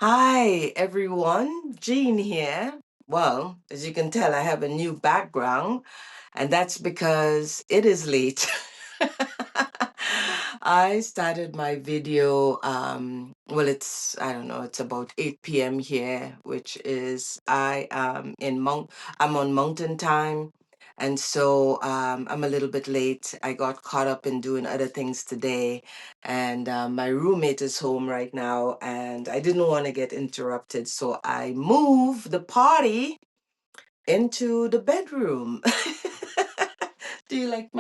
Hi, everyone. Jean here. Well, as you can tell, I have a new background, and that's because it is late. I started my video, well, I don't know, it's about 8 p.m. here, which is I'm on mountain time. And so I'm a little bit late. I got caught up in doing other things today. And my roommate is home right now, and I didn't want to get interrupted. So I moved the party into the bedroom. Do you like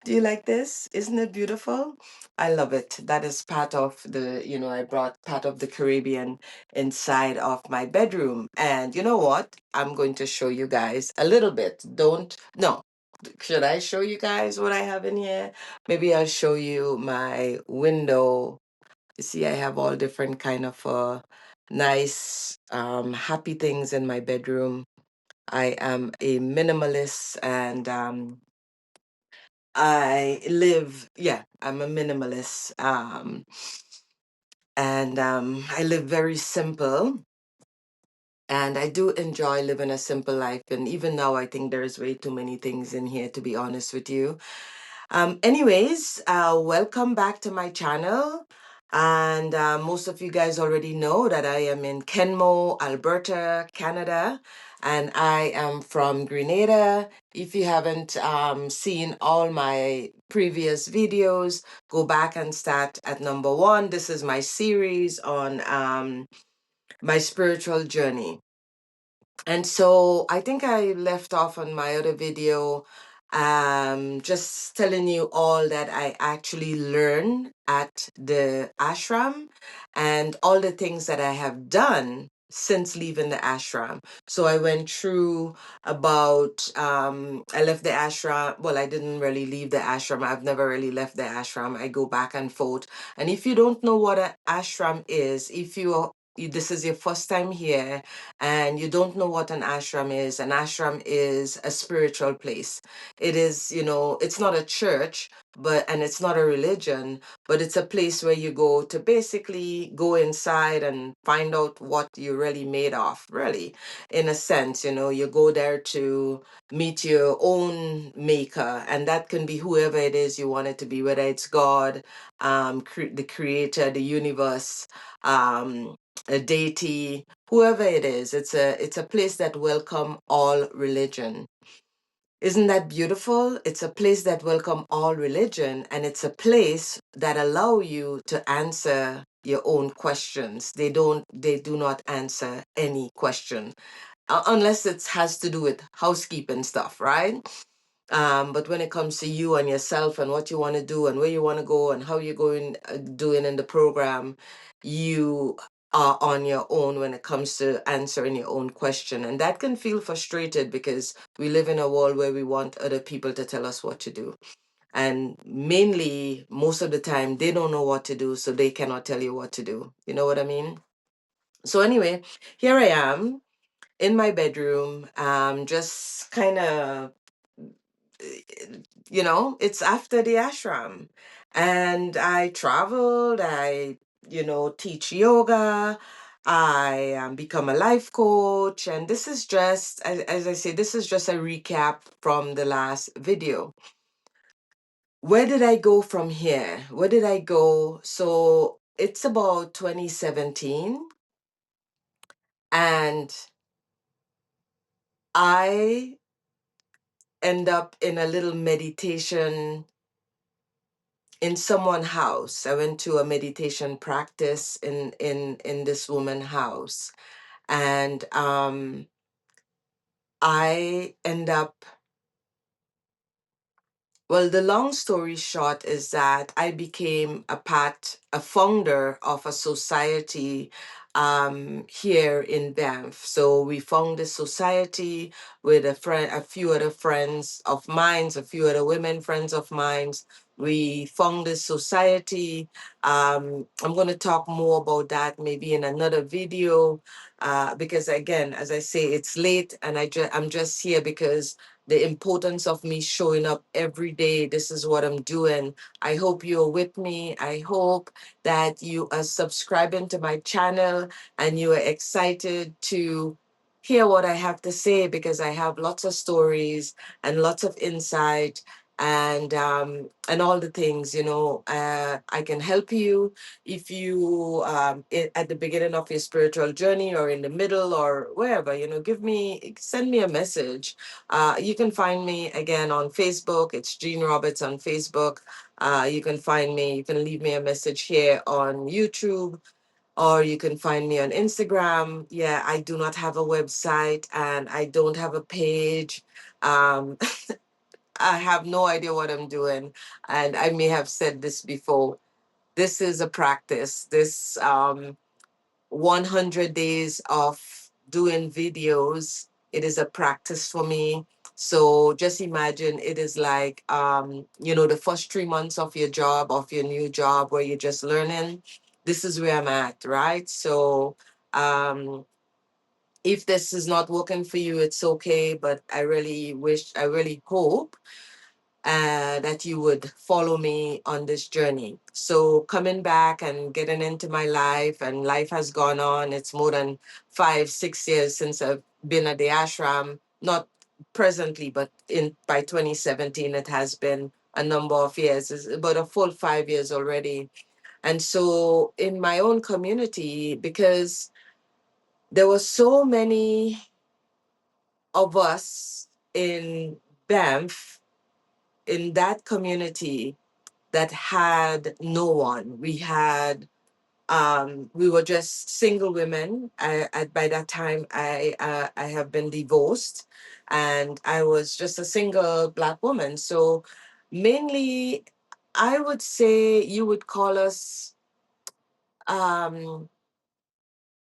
do you like this? Isn't it beautiful? I love it. That is part of I brought part of the Caribbean inside of my bedroom. And you know what? I'm going to show you guys a little bit. Don't, no, should I show you guys what I have in here? Maybe I'll show you my window. You see, I have all different kind of nice, happy things in my bedroom. I am a minimalist and I'm a minimalist. And I live very simple. And I do enjoy living a simple life. And even now, I think there's way too many things in here, to be honest with you. Anyways, welcome back to my channel. And most of you guys already know that I am in Kenmo, Alberta, Canada, and I am from Grenada. If you haven't seen all my previous videos, go back and start at number one. This is my series on my spiritual journey. And so I think I left off on my other video, just telling you all that I actually learned at the ashram and all the things that I have done since leaving the ashram. So I went through I left the ashram. Well, I didn't really leave the ashram. I've never really left the ashram. I go back and forth. And if you don't know what an ashram is, this is your first time here, and you don't know what an ashram is a spiritual place. It is, it's not a church, and it's not a religion, but it's a place where you go to basically go inside and find out what you're really made of, really, in a sense. You go there to meet your own maker, and that can be whoever it is you want it to be, whether it's God, the creator, the universe, a deity, whoever it is. It's a place that welcome all religion. Isn't that beautiful? It's a place that welcome all religion, and it's a place that allow you to answer your own questions. They do not answer any question, unless it has to do with housekeeping stuff, right? But when it comes to you and yourself and what you want to do and where you want to go and how you're going doing in the program, you are on your own when it comes to answering your own question. And that can feel frustrated because we live in a world where we want other people to tell us what to do. And mainly, most of the time, they don't know what to do, so they cannot tell you what to do. You know what I mean? So anyway, here I am in my bedroom, just kind of, it's after the ashram. And I traveled, teach yoga, I become a life coach. And this is just, as I say, this is just a recap from the last video. Where did I go from here? Where did I go? So it's about 2017. And I end up in a little meditation in someone's house. I went to a meditation practice in this woman's house, and I end up. Well, the long story short is that I became a founder of a society here in Banff. So we found this society with a few other friends of mine, a few other women friends of mine. We found this society. I'm going to talk more about that maybe in another video, because again, as I say, it's late, and I'm just here because the importance of me showing up every day. This is what I'm doing. I hope you're with me. I hope that you are subscribing to my channel and you are excited to hear what I have to say, because I have lots of stories and lots of insight, and all the things, I can help you if you at the beginning of your spiritual journey, or in the middle, or wherever. Send me a message. You can find me again on Facebook. It's Jean Roberts on Facebook. You can find me, you can leave me a message here on YouTube, or you can find me on Instagram. Yeah, I do not have a website and I don't have a page. Um, I have no idea what I'm doing. And I may have said this before. This is a practice. This 100 days of doing videos, it is a practice for me. So just imagine, it is like, the first 3 months of your job, of your new job, where you're just learning. This is where I'm at, right? So um, if this is not working for you, it's okay. But I really hope that you would follow me on this journey. So coming back and getting into my life, and life has gone on. It's more than 5, 6 years since I've been at the ashram. Not presently, but in by 2017, it has been a number of years. It's about a full 5 years already. And so in my own community, because there were so many of us in Banff, in that community, that had no one. We were just single women. By that time, I have been divorced, and I was just a single Black woman. So mainly, I would say you would call us, um,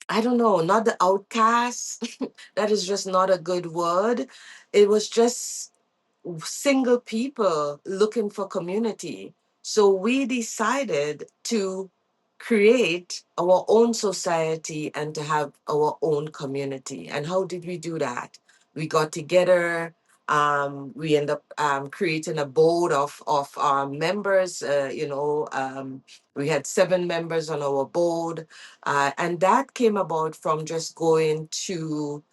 I don't know, not the outcasts. That is just not a good word. It was just single people looking for community. So we decided to create our own society and to have our own community. And how did we do that? We got together. We end up creating a board of members. We had 7 members on our board, and that came about from just going to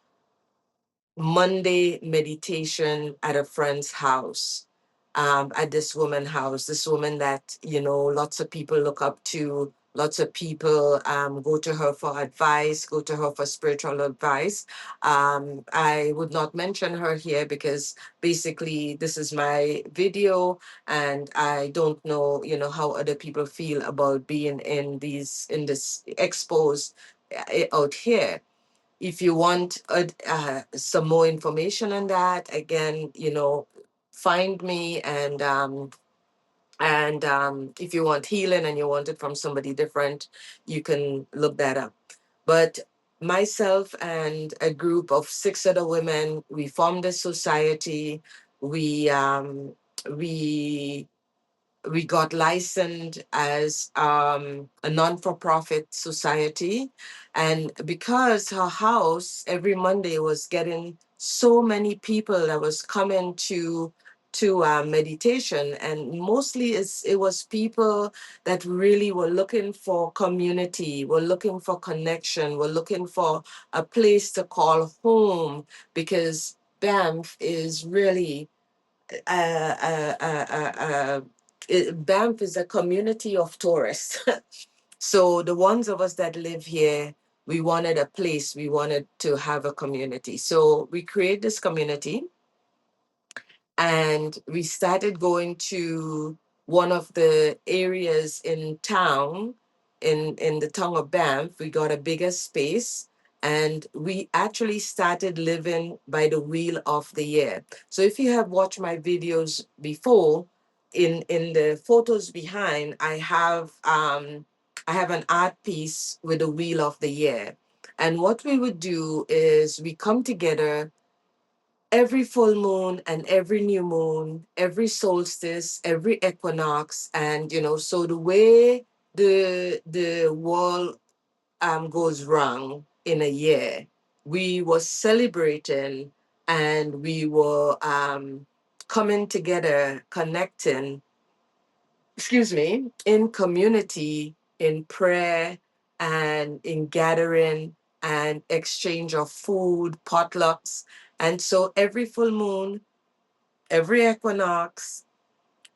Monday meditation at a friend's house, at this woman's house, this woman that, lots of people look up to, lots of people go to her for advice, go to her for spiritual advice. I would not mention her here because basically this is my video, and I don't know, how other people feel about being in this exposed out here. If you want some more information on that, again, find me, and if you want healing and you want it from somebody different, you can look that up. But myself and a group of 6 other women, we formed a society. We um we we got licensed as a non-for-profit society. And because her house every Monday was getting so many people that was coming to meditation, and mostly it was people that really were looking for community, were looking for connection, were looking for a place to call home, because Banff is really uh, uh, uh, uh, uh, Banff is a community of tourists. So the ones of us that live here, we wanted a place, we wanted to have a community. So we create this community, and we started going to one of the areas in town, in the town of Banff. We got a bigger space, and we actually started living by the wheel of the year. So if you have watched my videos before, in the photos behind, I have an art piece with the wheel of the year. And what we would do is we come together every full moon and every new moon, every solstice, every equinox. And so the way the world goes wrong in a year, we were celebrating and we were coming together, connecting, excuse me, in community, in prayer, and in gathering and exchange of food, potlucks. And so every full moon, every equinox,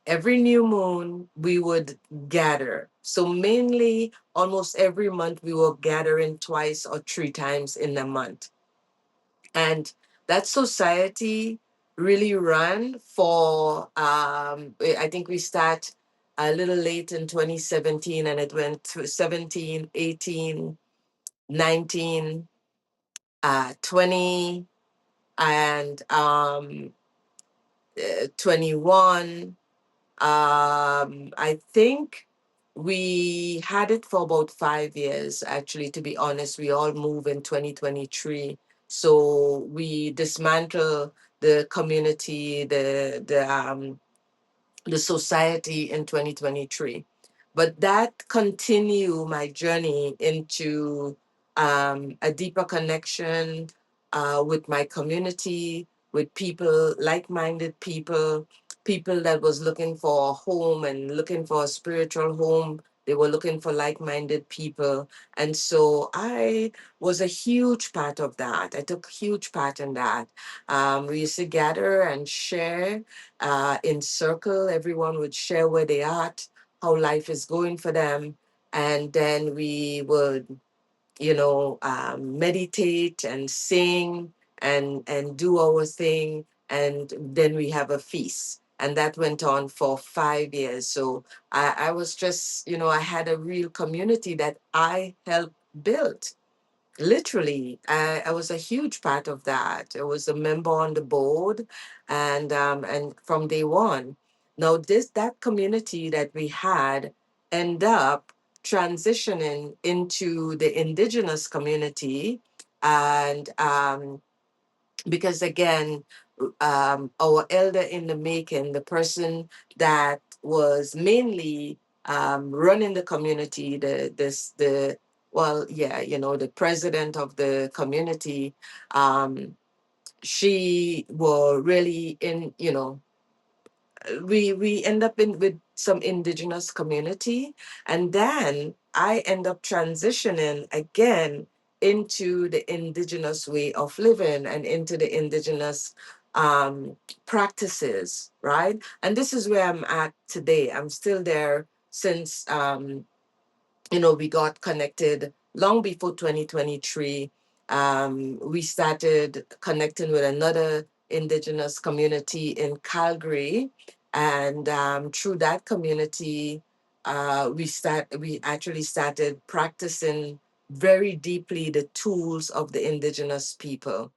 every new moon, we would gather. So mainly, almost every month, we were gathering twice or three times in a month. And that society really ran for, I think we start a little late in 2017, and it went to 17, 18, 19, 20, and 21. I think we had it for about 5 years, actually, to be honest. We all moved in 2023. So we dismantle the community, the society in 2023. But that continued my journey into a deeper connection with my community, with people, like-minded people, people that was looking for a home and looking for a spiritual home. They were looking for like-minded people. And so I was a huge part of that. I took a huge part in that. We used to gather and share in circle. Everyone would share where they at, how life is going for them, and then we would, meditate and sing and do our thing, and then we have a feast. And that went on for 5 years. So I was just, I had a real community that I helped build. Literally, I was a huge part of that. I was a member on the board, and from day one. Now, that community that we had end up transitioning into the Indigenous community, and because again, our elder in the making, the person that was mainly running the community, the president of the community, she were really in, we end up in with some indigenous community, and then I end up transitioning again into the indigenous way of living and into the indigenous um practices, right? And this is where I'm at today. I'm still there since we got connected long before 2023. We started connecting with another Indigenous community in Calgary, and through that community, we actually started practicing very deeply the tools of the Indigenous people.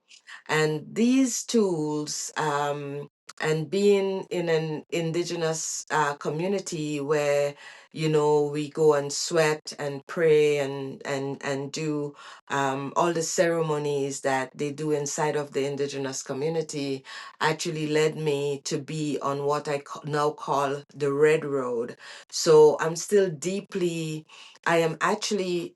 And these tools, and being in an indigenous community where, we go and sweat and pray and do all the ceremonies that they do inside of the indigenous community, actually led me to be on what I now call the Red Road. So I'm still deeply, I am actually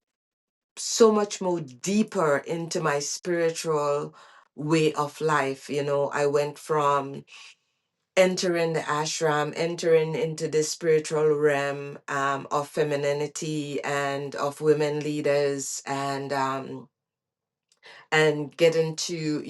so much more deeper into my spiritual way of life. I went from entering the ashram, entering into the spiritual realm of femininity and of women leaders, and get into,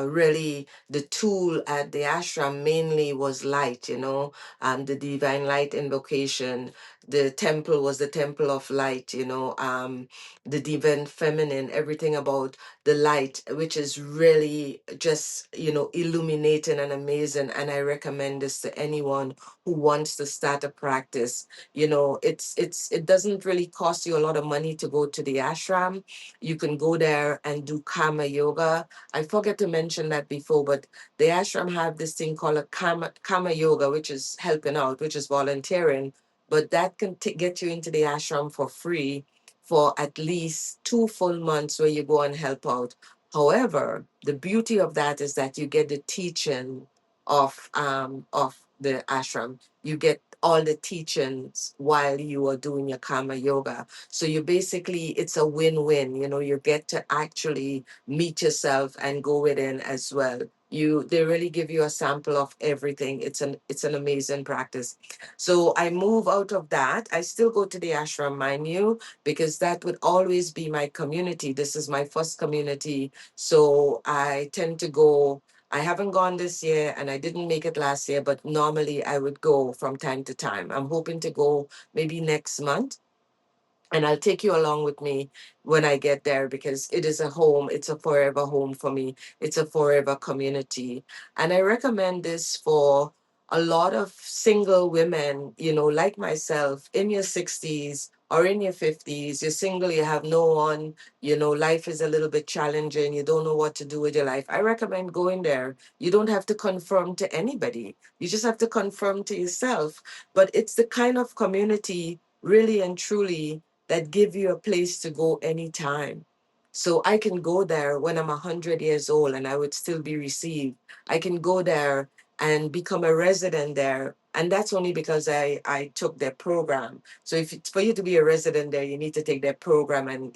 really the tool at the ashram mainly was light, the divine light invocation. The temple was the temple of light, the divine feminine, everything about the light, which is really just, illuminating and amazing. And I recommend this to anyone who wants to start a practice. It doesn't really cost you a lot of money to go to the ashram. You can go there and do karma yoga. I forgot to mention that before, but the ashram have this thing called a karma yoga, which is helping out, which is volunteering. But that can get you into the ashram for free for at least 2 full months where you go and help out. However, the beauty of that is that you get the teaching of the ashram. You get all the teachings while you are doing your karma yoga. So you basically, it's a win-win. You get to actually meet yourself and go within as well. They really give you a sample of everything. It's an amazing practice. So I move out of that. I still go to the ashram, mind you, because that would always be my community. This is my first community. So I tend to go. I haven't gone this year and I didn't make it last year, but normally I would go from time to time. I'm hoping to go maybe next month, and I'll take you along with me when I get there, because it is a home. It's a forever home for me. It's a forever community. And I recommend this for a lot of single women, like myself, in your 60s or in your 50s. You're single, you have no one, life is a little bit challenging. You don't know what to do with your life. I recommend going there. You don't have to conform to anybody, you just have to conform to yourself. But it's the kind of community, really and truly, that give you a place to go anytime. So I can go there when I'm 100 years old and I would still be received. I can go there and become a resident there. And that's only because I took their program. So if it's for you to be a resident there, you need to take their program and,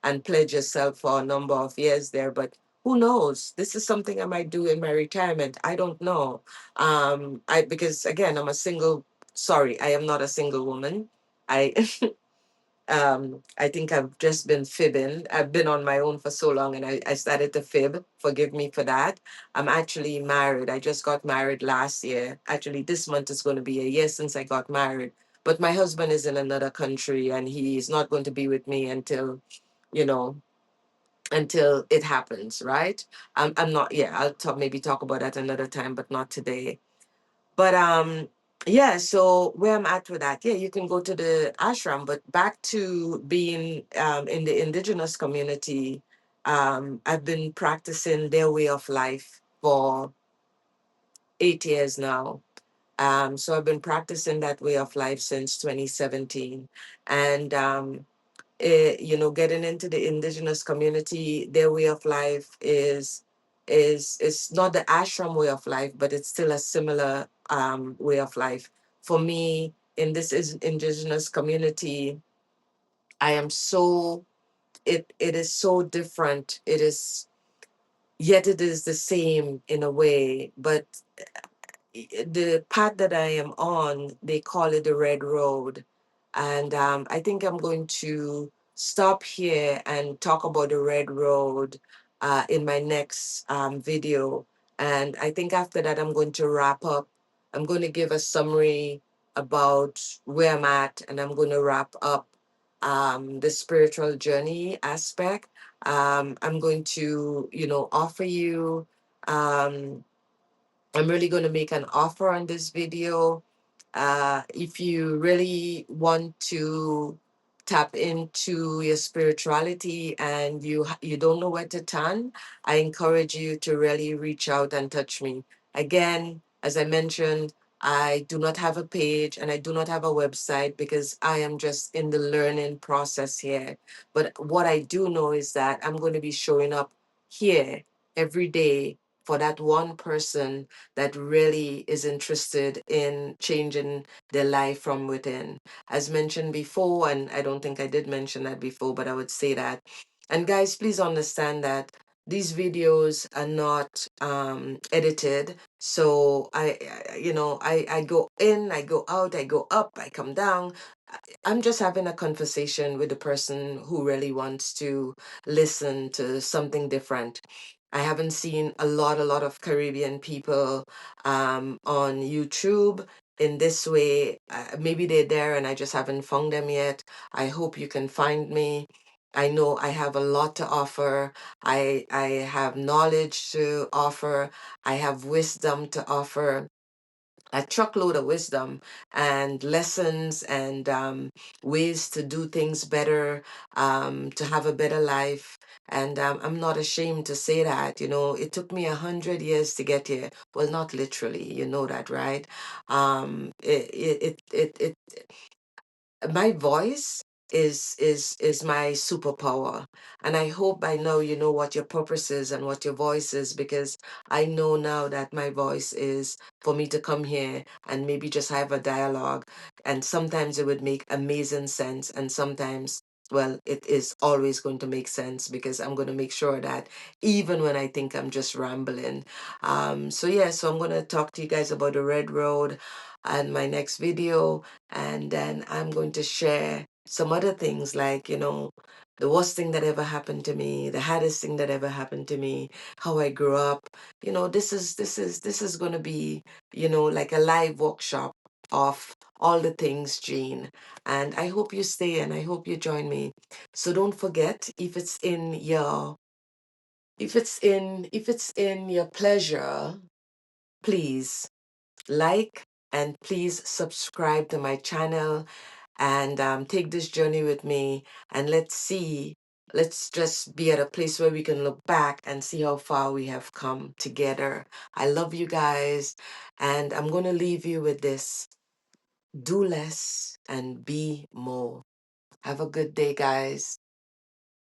and pledge yourself for a number of years there. But who knows? This is something I might do in my retirement. I don't know. Because again, I am not a single woman. I I think I've just been fibbing. I've been on my own for so long and I started to fib. Forgive me for that. I'm actually married. I just got married last year. Actually, this month is going to be a year since I got married. But my husband is in another country and he is not going to be with me you know, until it happens, right? I'm not, yeah, maybe talk about that another time, but not today. But yeah, so where I'm at with that, yeah, you can go to the ashram, but back to being in the indigenous community, I've been practicing their way of life for 8 years now. So I've been practicing that way of life since 2017. And getting into the indigenous community, their way of life is not the ashram way of life, but it's still a similar way of life. For me, in this is indigenous community, I am so it is so different. It is, yet it is the same in a way, but the path that I am on, they call it the Red Road. And I think I'm going to stop here and talk about the Red Road in my next video. And I think after that, I'm going to wrap up. I'm going to give a summary about where I'm at, and I'm going to wrap up the spiritual journey aspect. I'm going to, offer you. Um, I'm really going to make an offer on this video. If you really want to tap into your spirituality and you don't know where to turn, I encourage you to really reach out and touch me. Again, as I mentioned, I do not have a page and I do not have a website because I am just in the learning process here. But what I do know is that I'm going to be showing up here every day for that one person that really is interested in changing their life from within. As mentioned before, and I don't think I did mention that before, but I would say that. And guys, please understand that these videos are not edited. So I go in, I go out, I go up, I come down. I'm just having a conversation with the person who really wants to listen to something different. I haven't seen a lot of Caribbean people on YouTube in this way. Maybe they're there and I just haven't found them yet. I hope you can find me. I know I have a lot to offer. I have knowledge to offer. I have wisdom to offer, a truckload of wisdom and lessons and ways to do things better, to have a better life. And I'm not ashamed to say that. It took me 100 years to get here. Well, not literally, you know that, right? My voice. is my superpower. And I hope by now you know what your purpose is and what your voice is, because I know now that my voice is for me to come here and maybe just have a dialogue. And sometimes it would make amazing sense, and sometimes, well, it is always going to make sense, because I'm going to make sure that even when I think I'm just rambling. So yeah, so I'm going to talk to you guys about the Red Road and my next video. And then I'm going to share some other things, like, the worst thing that ever happened to me, the hardest thing that ever happened to me, how I grew up. This is going to be, like a live workshop of all the things, Jean. And I hope you stay and I hope you join me. So don't forget, if it's in your pleasure, please like and please subscribe to my channel, and take this journey with me. And let's just be at a place where we can look back and see how far we have come together. I love you guys, and I'm going to leave you with this: do less and be more. Have a good day, guys.